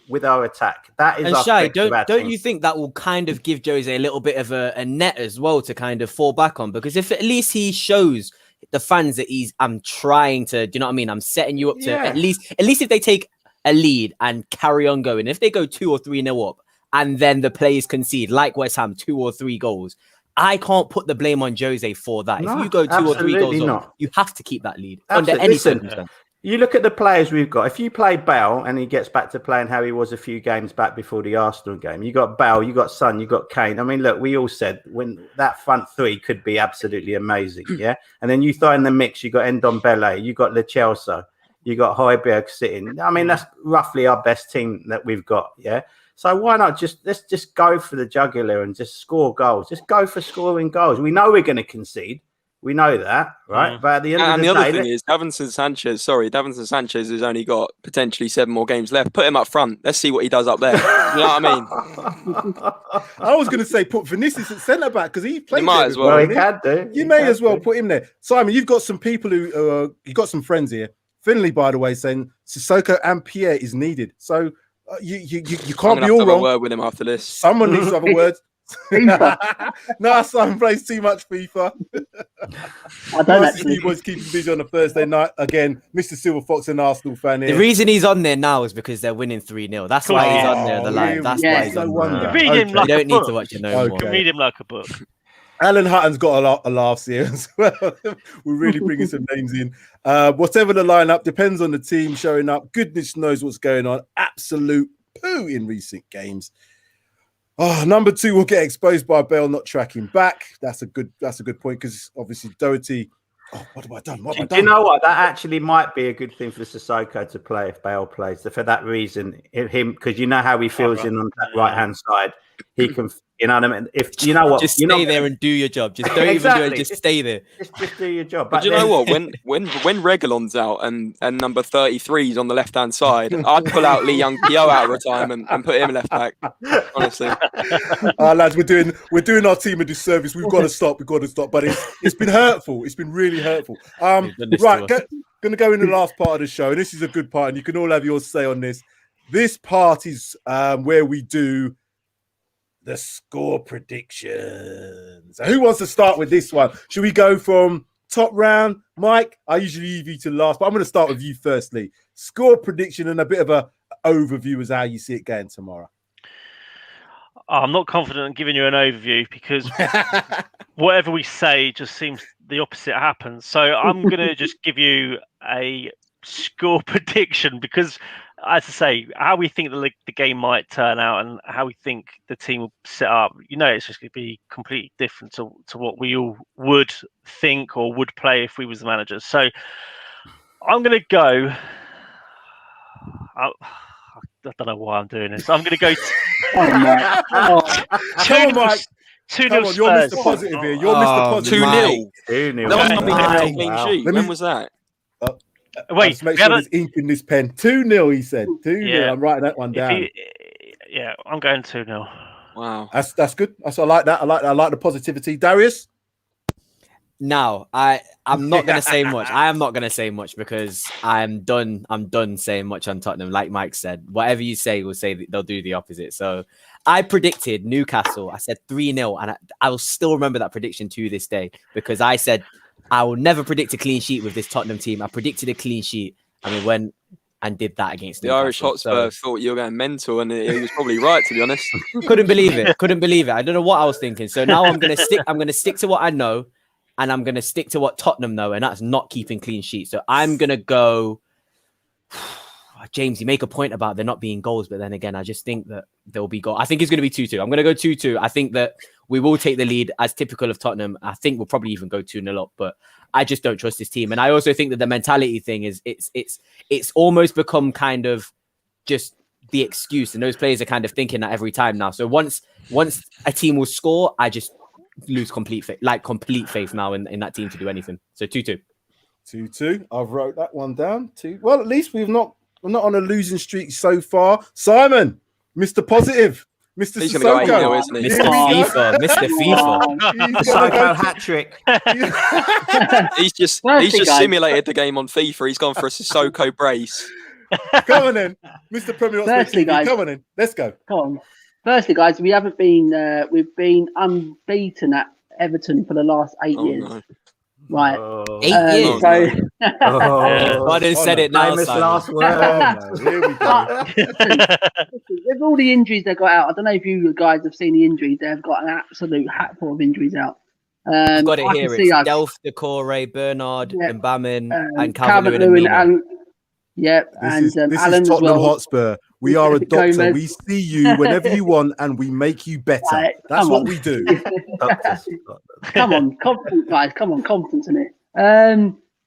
with our attack. That is. And Shai, don't you think that will kind of give Jose a little bit of a net as well to kind of fall back on? Because if at least he shows the fans that I'm trying to, do you know what I mean? I'm setting you up to at least if they take a lead and carry on going. If they go 2 or 3-0 up and then the players concede, like West Ham, 2 or 3 goals, I can't put the blame on Jose for that. No, if you go 2 or 3 goals up, you have to keep that lead under any circumstance. You look at the players we've got. If you play Bale and he gets back to playing how he was a few games back before the Arsenal game, you got Bale, you got Son, you got Kane. I mean, look, we all said when that front 3 could be absolutely amazing, yeah. And then you throw in the mix, you got Ndombele, you got Lo Celso, you got Højbjerg sitting. I mean, that's roughly our best team that we've got, yeah. So why not let's just go for the jugular and just score goals. Just go for scoring goals. We know we're going to concede. We know that, right? But at the end of the day... And the other thing is, Davinson Sanchez has only got potentially 7 more games left. Put him up front. Let's see what he does up there. You know what I mean? I was going to say put Vinicius at centre back because he played. You might there as before, well. Well, he didn't can do. You may as well put him there. Simon, you've got some people who you've got some friends here. Finley, by the way, saying Sissoko and Pierre is needed. So you can't be all have wrong. A word with him after this. Someone needs to have a word. No, Simon plays too much FIFA. I don't actually. He was keeping busy on a Thursday night. Again, Mr. Silver Fox, an Arsenal fan here. The reason he's on there now is because they're winning 3-0. That's why he's on there. The live. That's why he's on there. Read him You like a don't need book. to watch it no Okay. more. You can read him like a book. Alan Hutton's got a lot of laughs here as well. We're really bringing some names in. Whatever the lineup, depends on the team showing up. Goodness knows what's going on. Absolute poo in recent games. Oh, number 2 will get exposed by Bale not tracking back. That's a good point because obviously Doherty. Oh, what have I done? What have I done? You know what? That actually might be a good thing for Sissoko to play if Bale plays. For that reason, him because you know how he feels in on that right hand side. He can, you know what I mean. If you know what, Just stay there and do your job. Just don't even do it. Just stay there. Just do your job. But you know what? When Reguilon's out and number 33 is on the left hand side, I'd pull out Lee Young Pio out of retirement and put him left back. Honestly, lads, we're doing our team a disservice. We've got to stop. But it's been hurtful. It's been really hurtful. Right, going to go in the last part of the show. This is a good part, and you can all have your say on this. This part is where we do the score predictions. So who wants to start with this one? Should we go from top round? Mike, I usually leave you to last, but I'm going to start with you firstly. Score prediction and a bit of a overview as how you see it going tomorrow. I'm not confident in giving you an overview because whatever we say just seems the opposite happens. So I'm going to just give you a score prediction because, as I say, how we think the game might turn out and how we think the team will set up, it's just going to be completely different to what we all would think or would play if we was the managers. So I'm going to go. I don't know why I'm doing this. I'm going to go. 2-0 Spurs. You're Mr. Positive here. You're Mr. Positive. 2-0. 2-0. When was that? Wait, make sure there's ink in this pen. 2-0, he said. 2-0. Yeah. I'm writing that one down. I'm going 2-0. Wow. That's good. I like that. I like the positivity. Darius? Now, I'm not going to say much. I am not going to say much because I'm done saying much on Tottenham. Like Mike said, whatever you say, we'll say they'll do the opposite. So I predicted Newcastle. I said 3-0, and I will still remember that prediction to this day because I said I will never predict a clean sheet with this Tottenham team. I predicted a clean sheet, and we went and did that against the Irish Hotspur. Thought you were going mental, and he was probably right, to be honest. Couldn't believe it. I don't know what I was thinking. So now I'm going to stick to what I know. And I'm going to stick to what Tottenham know, and that's not keeping clean sheets. So I'm going to go... James, you make a point about there not being goals, but then again, I just think that there will be goals. I think it's going to be 2-2. I'm going to go 2-2. I think that we will take the lead as typical of Tottenham. I think we'll probably even go 2-0 up, but I just don't trust this team. And I also think that the mentality thing is it's almost become kind of just the excuse, and those players are kind of thinking that every time now. So once a team will score, I just lose complete faith now in that team to do anything. So 2-2. 2-2. I've wrote that one down. 2. Well, at least we're not on a losing streak so far. Simon, Mr. Positive, Mr. Sissoko, go 8-0, isn't he? Mr. FIFA. Sissoko hat trick. He's just simulated the game on FIFA. He's gone for a Sissoko brace. Come on then, Mr. Premier Hotspur TV. Guys, come on in. Let's go. Come on. Firstly, guys, we've been unbeaten at Everton for the last 8 years. No. Right. 8 years. So... I didn't said it now. Last word. Here we go. With all the injuries they got out, I don't know if you guys have seen the injuries. They've got an absolute hatful of injuries out. I've got it here. It's Delph, Decore, Bernard, Mbamin, and Calvert-Lewin and Mina. This Alan is Tottenham as well. Hotspur. We are a doctor. Gomez. We see you whenever you want, and we make you better. Right, that's what we do. Come on, confidence, guys. Come on, confidence in it.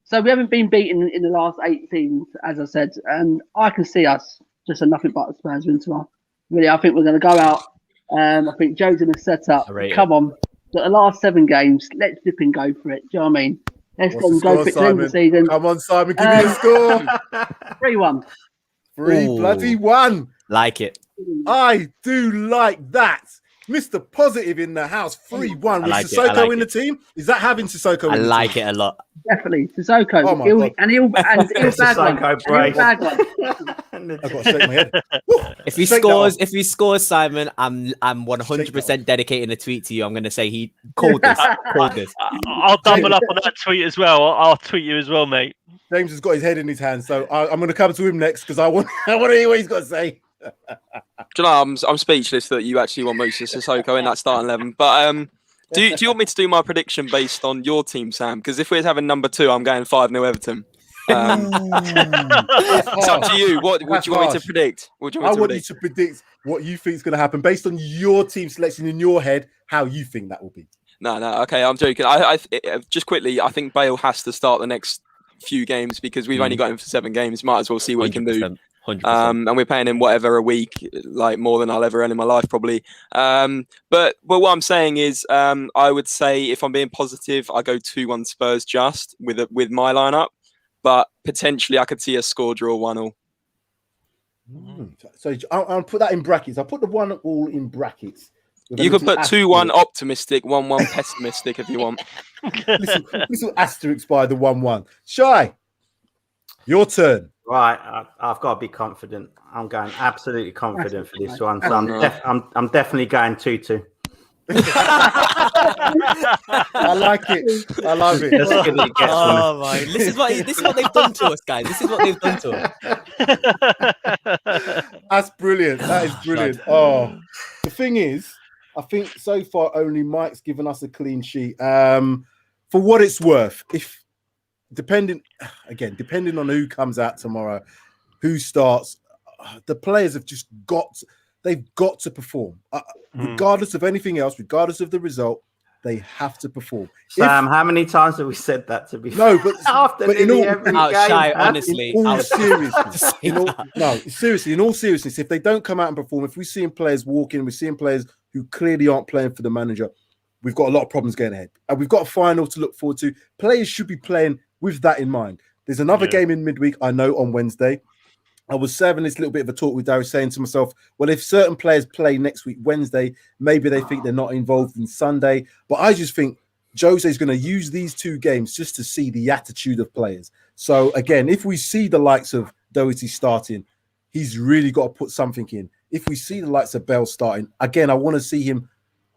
So we haven't been beaten in the last 8 seasons, as I said, and I can see us just a nothing but the Spurs win tomorrow. Really, I think we're going to go out. I think Joe's going to set up. Come on, the last 7 games, let's dip and go for it. Do you know what I mean? Let's go for it to end the season. Come on, Simon, give me a score. 3-1. 3-1. Like it. I do like that. Mr. Positive in the house, 3-1 with like Sissoko in the team. Is that having Sissoko I in the like team? it a lot. Definitely, Sissoko. Oh my God. And he'll bag one. Sissoko brace. He'll bag one. I've got to shake my head. Woo, If he shake that off. scores, Simon, I'm 100% dedicating a tweet to you. I'm going to say he called this. Called this. I'll double up on that tweet as well. I'll tweet you as well, mate. James has got his head in his hand, so I'm going to come to him next because I want to hear what he's got to say. Do you know, I'm speechless that you actually want Moussa Sissoko in that starting 11. But do you want me to do my prediction based on your team, Sam? Because if we're having number 2, I'm going 5-0 Everton. It's up to you. What do you want me to predict? I want you to predict what you think is going to happen based on your team selection in your head, how you think that will be. No, okay, I'm joking. I just quickly, I think Bale has to start the next few games because we've only got him for 7 games. Might as well see what he can do. 100%. And we're paying him whatever a week, like more than I'll ever earn in my life, probably. But what I'm saying is, I would say if I'm being positive, I go 2-1 Spurs just with my lineup. But potentially, I could see a score draw 1-1. So I'll put that in brackets. I'll put the 1-1 in brackets. You could put 2-1 optimistic, 1-1 pessimistic if you want. Little asterisk by the 1-1. Shy, your turn. Right, I've got to be confident. I'm going absolutely confident for this one. So I'm definitely going 2-2. I like it. I love it. Oh my! This is what they've done to us, guys. This is what they've done to us. That's brilliant. That is brilliant. Oh, the thing is, I think so far only Mike's given us a clean sheet. For what it's worth, depending on who comes out tomorrow, who starts, the players have just they've got to perform. Regardless of anything else, regardless of the result, they have to perform. Sam, how many times have we said that to be? No, but in all seriousness, if they don't come out and perform, if we're seeing players walk in, we're seeing players who clearly aren't playing for the manager, we've got a lot of problems going ahead. And we've got a final to look forward to. Players should be playing with that in mind. There's another game in midweek, I know, on Wednesday. I was having this little bit of a talk with Darius, saying to myself, well, if certain players play next week, Wednesday, maybe they think they're not involved in Sunday. But I just think Jose's going to use these 2 games just to see the attitude of players. So, again, if we see the likes of Doherty starting, he's really got to put something in. If we see the likes of Bell starting, again, I want to see him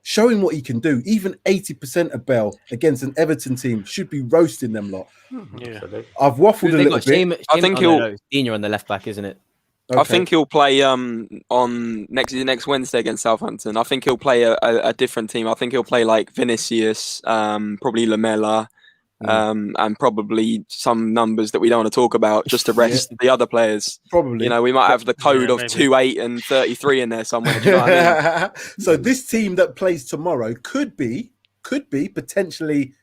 showing what he can do. Even 80% of Bell against an Everton team should be roasting them lot. Yeah. I've waffled a little bit. I think he'll senior on the left back, isn't it? Okay. I think he'll play on next Wednesday against Southampton. I think he'll play a different team. I think he'll play like Vinicius, probably Lamela, and probably some numbers that we don't want to talk about just to rest the other players. Probably. You know, we might have the code of 28 and 33 in there somewhere. Do you know what I mean? So this team that plays tomorrow could be potentially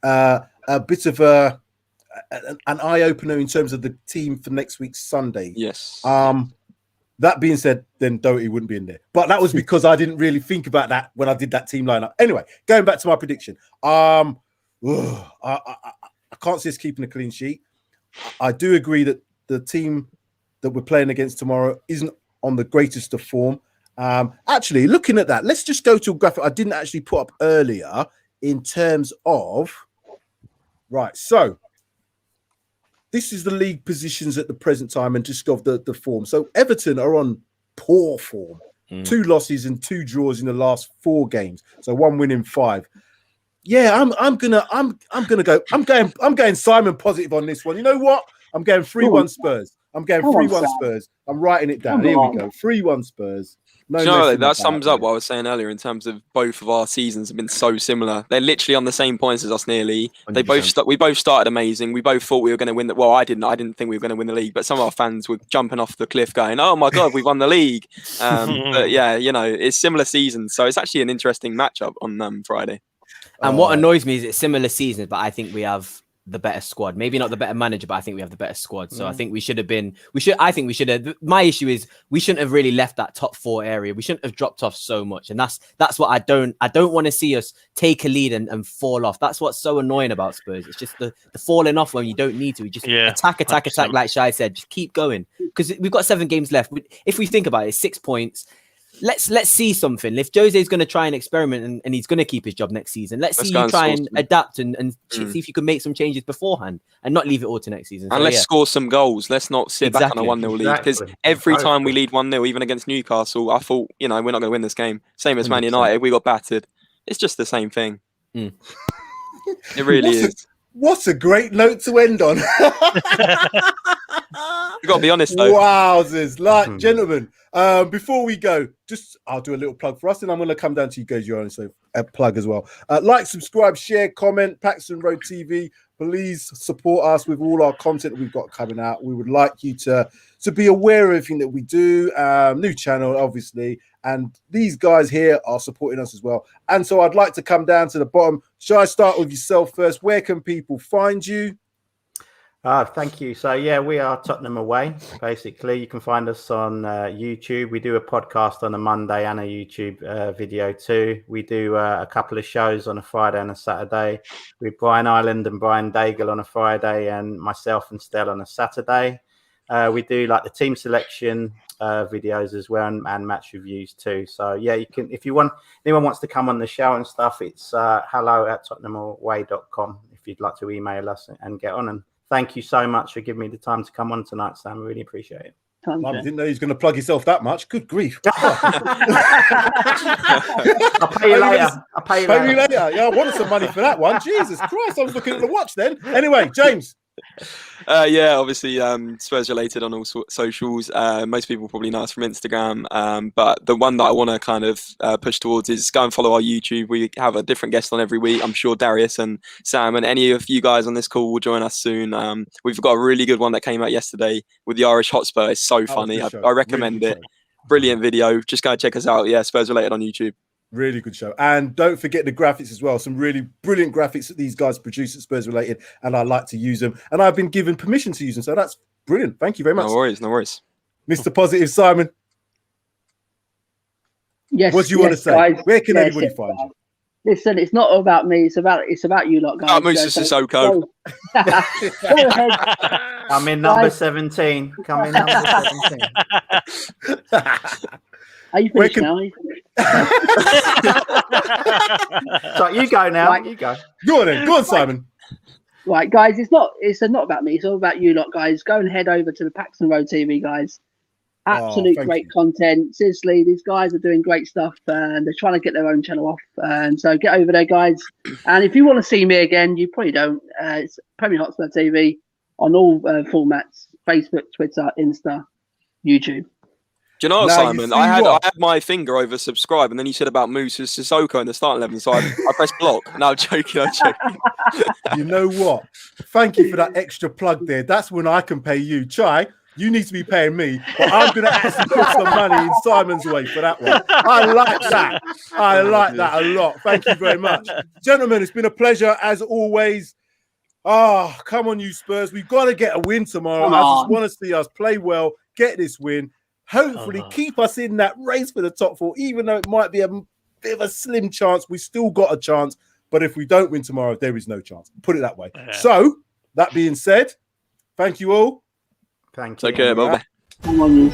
a bit of an eye-opener in terms of the team for next week's Sunday. Yes. That being said, then Doherty wouldn't be in there. But that was because I didn't really think about that when I did that team lineup. Anyway, going back to my prediction. I can't see us keeping a clean sheet. I do agree that the team that we're playing against tomorrow isn't on the greatest of form. Actually, looking at that, let's just go to a graphic I didn't actually put up earlier in terms of... Right, so this is the league positions at the present time and just of the form. So Everton are on poor form. 2 losses and 2 draws in the last 4 games. So 1 win in 5. Yeah, I'm going Simon Positive on this one. You know what? I'm going 3-1 Spurs. I'm going 3-1 Spurs. I'm writing it down. Here we go. 3-1 Spurs. No, that sums up what I was saying earlier in terms of both of our seasons have been so similar. They're literally on the same points as us nearly. 100%. We both started amazing. We both thought we were going to win the... Well, I didn't think we were going to win the league, but some of our fans were jumping off the cliff going, oh my God, we've won the league. But yeah, you know, it's similar seasons. So it's actually an interesting matchup on Friday. And what annoys me is it's similar seasons, but I think we have the better squad. Maybe not the better manager, but I think we have the better squad. So I think we should have been. I think we should have. My issue is we shouldn't have really left that top 4 area. We shouldn't have dropped off so much, and that's what I don't want to see us take a lead and fall off. That's what's so annoying about Spurs. It's just the falling off when you don't need to. We just attack, 100%. like Shai said. Just keep going because we've got 7 games left. If we think about it, 6 points. Let's see something. If Jose's going to try and experiment and he's going to keep his job next season, let's see you try and adapt and see if you can make some changes beforehand and not leave it all to next season. And let's score some goals. Let's not sit back on a 1-0 lead, because every time we lead 1-0, even against Newcastle, I thought, we're not going to win this game. Same as Man United, we got battered. It's just the same thing. It really is. What a great note to end on. You got to be honest, though. Wowzers. Gentlemen, before we go, I'll do a little plug for us, and I'm going to come down to you guys, so a plug as well. Like, subscribe, share, comment, PAXTON Road TV. Please support us with all our content that we've got coming out. We would like you to be aware of everything that we do. New channel, obviously. And these guys here are supporting us as well. And so I'd like to come down to the bottom. Shall I start with yourself first? Where can people find you? Thank you. So, we are Tottenham Away, basically. You can find us on YouTube. We do a podcast on a Monday and a YouTube video too. We do a couple of shows on a Friday and a Saturday with Brian Ireland and Brian Daigle on a Friday, and myself and Stell on a Saturday. We do like the team selection videos as well, and match reviews too. So you can, if anyone wants to come on the show and stuff, it's hello@tottenhamaway.com if you'd like to email us and get on. And thank you so much for giving me the time to come on tonight, Sam. I really appreciate it. I didn't know he was going to plug himself that much. Good grief. I'll pay you later. Pay you later. Yeah, I wanted some money for that one. Jesus Christ, I was looking at the watch then. Anyway, James. Obviously Spurs related on all socials. Most people probably know us from Instagram, but the one that I want to kind of push towards is go and follow our YouTube. We have a different guest on every week. I'm sure Darius and Sam and any of you guys on this call will join us soon. We've got a really good one that came out yesterday with the Irish Hotspur. It's so funny. I recommend it. Brilliant video. Just go check us out. Spurs related on YouTube. Really good show. And don't forget the graphics as well. Some really brilliant graphics that these guys produce at Spurs Related, and I like to use them. And I've been given permission to use them. So that's brilliant. Thank you very much. No worries. Mr. Positive Simon. Yes. What do you want to say? Guys, where can anybody find you? Listen, it's not about me. It's about you lot, guys. Musa Sissoko. I'm in number 17. Come in number 17. Are you finished now? So you go now. Right. You go. Go on then. Go on, Simon. Right, guys. It's not about me. It's all about you lot, guys. Go and head over to the PAXTON Road TV, guys. Absolute great content. Seriously, these guys are doing great stuff, and they're trying to get their own channel off. And so get over there, guys. And if you want to see me again, you probably don't. It's Premier Hotspur TV on all formats: Facebook, Twitter, Insta, YouTube. Do you know what, Simon? I had my finger over subscribe, and then you said about Mousa Sissoko in the starting 11, so I pressed block. No, I'm joking. You know what? Thank you for that extra plug there. That's when I can pay you. Chai, you need to be paying me, but I'm going to actually put some money in Simon's way for that one. I like that. I like that a lot. Thank you very much. Gentlemen, it's been a pleasure as always. Come on, you Spurs. We've got to get a win tomorrow. I just want to see us play well, get this win. Hopefully keep us in that race for the top 4, even though it might be a bit of a slim chance. We still got a chance, but if we don't win tomorrow, there is no chance. Put it that way. Yeah. So, that being said, thank you all. Thank you. Take care, bye. Come on, you.